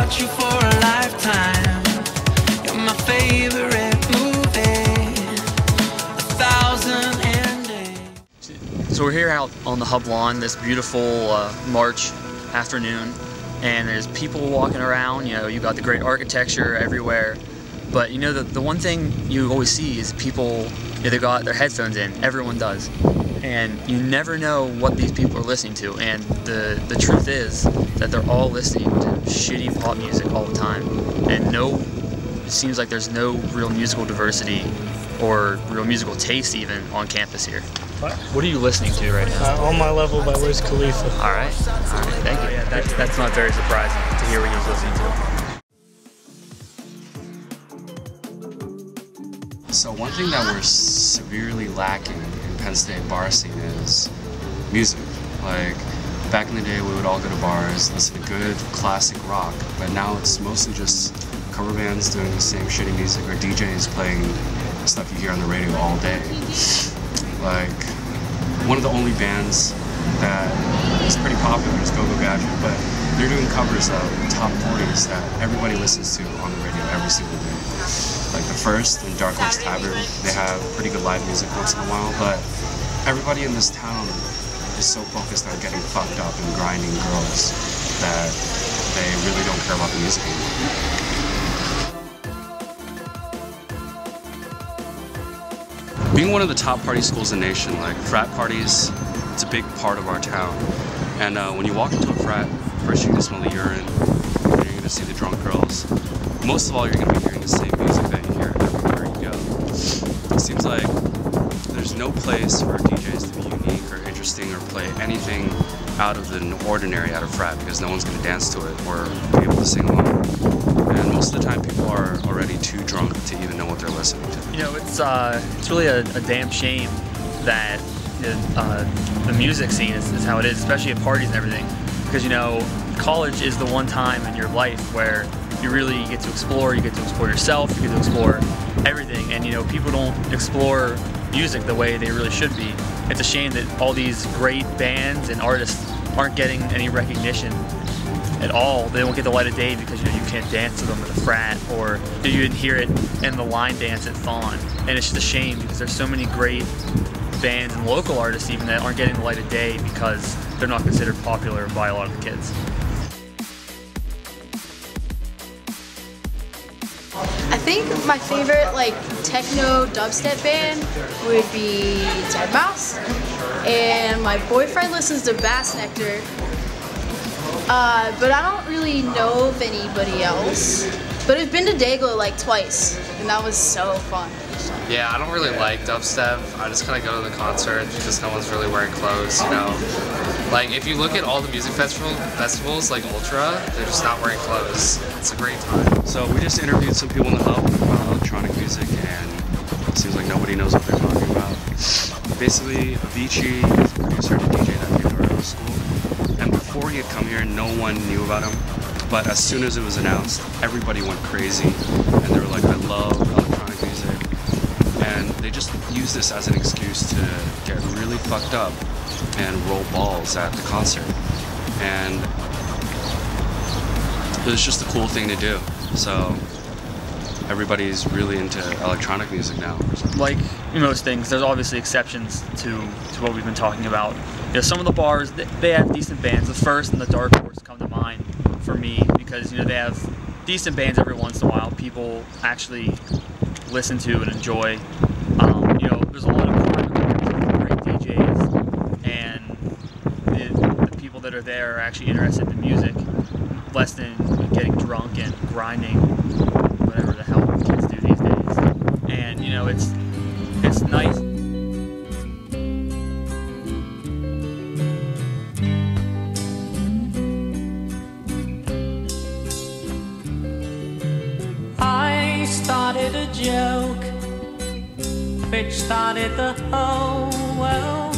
got you for a lifetime. You're my favorite movie, 1,000 days. So we're here out on the Hub lawn this beautiful March afternoon, and there's people walking around. You know, you got the great architecture everywhere, but you know the one thing you always see is people, they got their headphones in. Everyone does, and you never know what these people are listening to. And the truth is that they're all listening to shitty pop music all the time, and it seems like there's no real musical diversity or real musical taste even on campus here. What are you listening to right now? On My Level by Wiz Khalifa. All right, thank you. Yeah, that's not very surprising to hear what he was listening to. So one thing that we're severely lacking in Penn State bar scene is music. Like, back in the day we would all go to bars, listen to good classic rock, but now it's mostly just cover bands doing the same shitty music or DJs playing stuff you hear on the radio all day. Like, one of the only bands that is pretty popular is Go Go Gadget, but they're doing covers of top 40s that everybody listens to on the radio every single day. Like The First and Dark Horse Tavern, they have pretty good live music once in a while, but everybody in this town is so focused on getting fucked up and grinding girls that they really don't care about the music anymore. Being one of the top party schools in the nation, like frat parties, it's a big part of our town. And when you walk into a frat, first you're going to smell the urine, and you're going to see the drunk girls. Most of all, you're going to be hearing the same music that you hear everywhere you go. It seems like there's no place for DJs to be unique or interesting or play anything out of the ordinary at a frat, because no one's going to dance to it or be able to sing along. And most of the time people are already too drunk to even know what they're listening to. You know, it's really a damn shame that the music scene is how it is, especially at parties and everything. Because, you know, college is the one time in your life where you really get to explore, you get to explore yourself, you get to explore everything. And, you know, people don't explore music the way they really should be. It's a shame that all these great bands and artists aren't getting any recognition at all. They don't get the light of day because, you know, you can't dance to them at a frat, or you didn't hear it in the line dance at Fawn. And it's just a shame because there's so many great bands and local artists even that aren't getting the light of day because they're not considered popular by a lot of the kids. I think my favorite techno dubstep band would be Deadmau5, and my boyfriend listens to Bass Nectar. But I don't really know of anybody else. But I've been to Dago twice, and that was so fun. Yeah, I don't really like dubstep. I just kind of go to the concert because no one's really wearing clothes, you know. Like, if you look at all the music festivals like Ultra, they're just not wearing clothes. It's a great time. So we just interviewed some people in the Hub about electronic music, and it seems like nobody knows what they're talking about. Basically, Avicii is a producer and a DJ that came to our school. And before he had come here, no one knew about him. But as soon as it was announced, everybody went crazy. And they were like, I love electronic music. And they just used this as an excuse to get really fucked up and roll balls at the concert. And it was just a cool thing to do. So everybody's really into electronic music now. Like most things, there's obviously exceptions to what we've been talking about. You know, some of the bars, they have decent bands. The First and the Dark Horse come to mind for me because, you know, they have decent bands every once in a while. People actually listen to and enjoy. You know, there's a lot of great DJs, and the people that are there are actually interested in the music, less than getting drunk and grinding, whatever the hell kids do these days. And, you know, it's nice. I started a joke which started the whole world